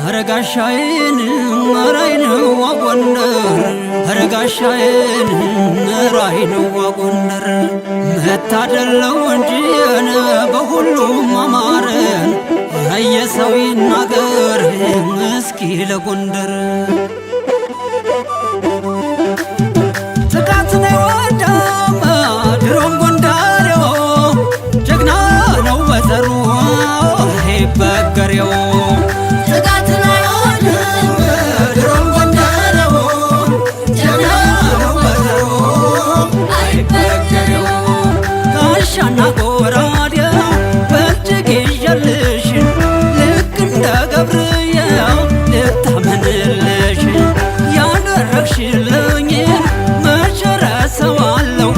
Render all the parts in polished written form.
አረጋሻዬን ራይነው ጎንደር አረጋሻዬን ራይነው ጎንደር መታደለው እንጂ በሁሉም አማረን የሰው ይናገር እስኪ ለጎንደር ጥቃት ነው ወዳም ድሮም ጎንደሬው ጀግና ነው በዘሩ አይበገሬው ጋሻና ጎራዴው በእጅግ ይዤልሽ ልክ እንደ ገብርኤል ልታመንልሽ ያደረግሽልኝን መቼ ረሳዋለሁ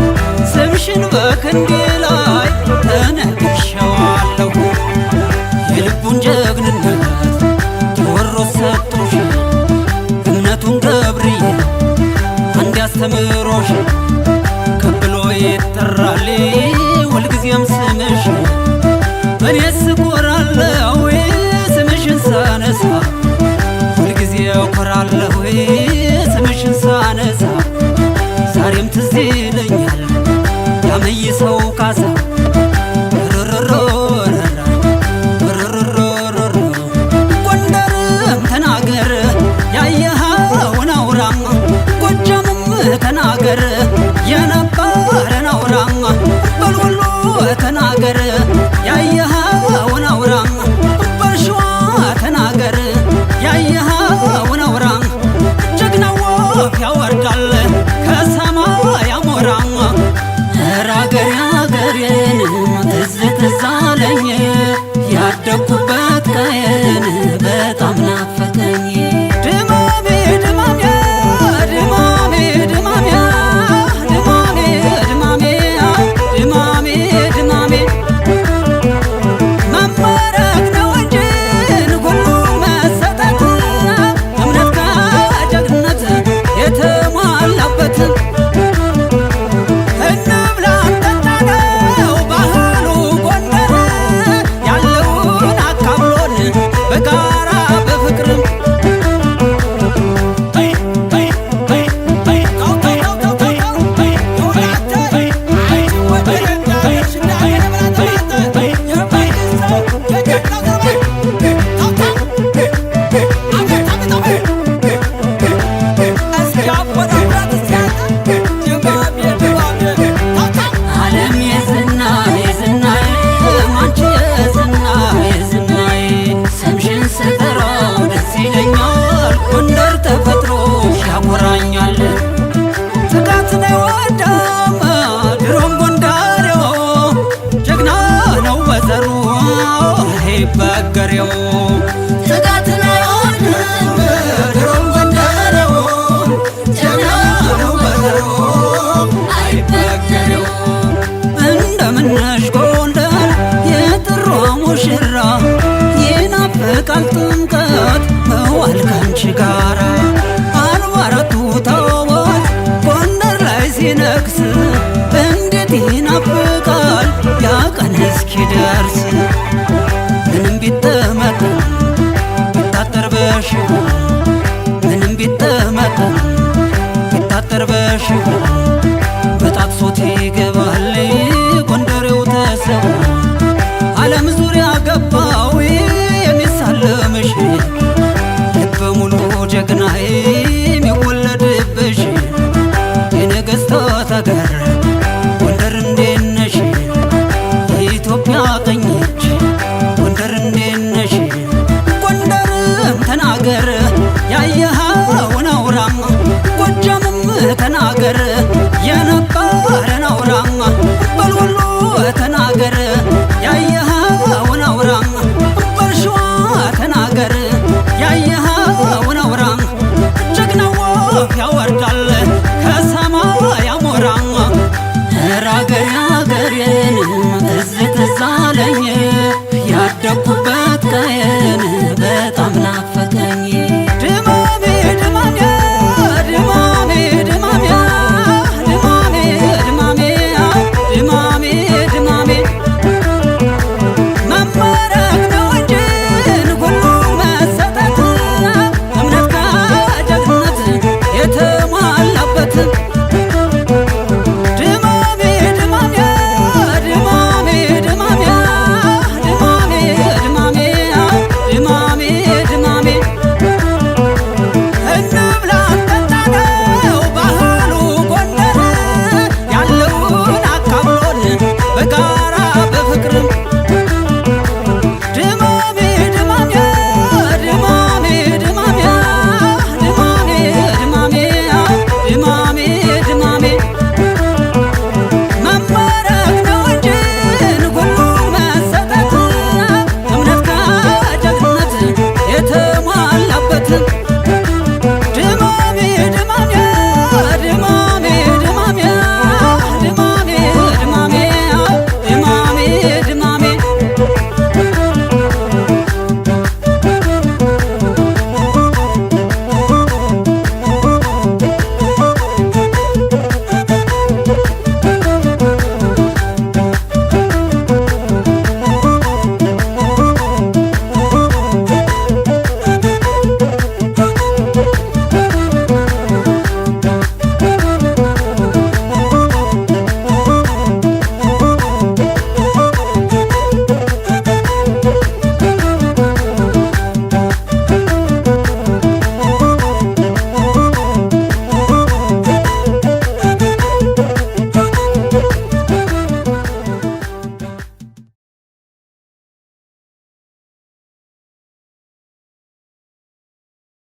ስምሽን በክንዴ ላይ ተነግሼዋለሁ የልቡን ጀግንነት ቴዎድሮስ ሰጥቶሽ እምነቱን ገብርኤል አንድ ያስተምሮሽ ከብሎ ይጠራል ሁልጊዜም ስምሽ እኔስ እኮራለሁ ስምሽን ሳነሳ ሁልጊዜ እኮራለሁ ስምሽን ሳነሳ ዛሬም ትዝ ይለኛል ያመይሰው ካሳ ጎንደርም ተናገር ያየኸውን አውራ ጎጃምም ተናገር የነበረን አውራ በልወሎ ተናገር ያየኸውን አውራ በሸዋ ተናገር ያየኸውን አውራ ጀግናው ወፍ ያወርዳል ከሰማይ አሞራ ራገሬ አገሬን ትዝ ትዝ አለኝ ያደኩበት ቀየን በጣም ናፈቀኝ ድማሜ ድማሜ ድማሜ ድማሜ ድማሜ ድማሜ ድማሜ መመረቅ ነው እንጂ ሁሉም መሰጠት እምነት ከጀግንነት የተሟላበት እንብላ እንጠጣው ባህሉ ጎንደር ያለውን አካብሎን በጋራ በፍቅርም ዓለም የዝና የዝናዬ አንቺ የዝና የዝናዬ ስምሽን ስጠራው ደስ ይለኛል ጎንደር ተፈጥሮሽ ያኮራኛል ጥቃት ነው ወዳም ድሮም ጎንደሬው ጀግና ነው በዘሩ አይበገሬው ጥቃት ነው ድሮም ጎንደሬው ጀግና ነው በዘሩ አይበገሬው እንደምነሽ ጎንደር የጥሯ ሙሽራ ይናፍቃል ጥምቀት መዋል ካንቺ ጋራ አልባረቱ ታቦት ጎንደር ላይ ሲነግስ እንዴት ይናፍቃል ያ ቀን እስኪደርስ ምንም ቢጠመጠን ቢታጠር በሽቦ ምንም ቢጠመጠን ቢታጠር በሽቦ በጣጥሶት ይገባል ጎንደሬው ተሰው ዓለም ዙሪያ ገባው የሚሳለምሽ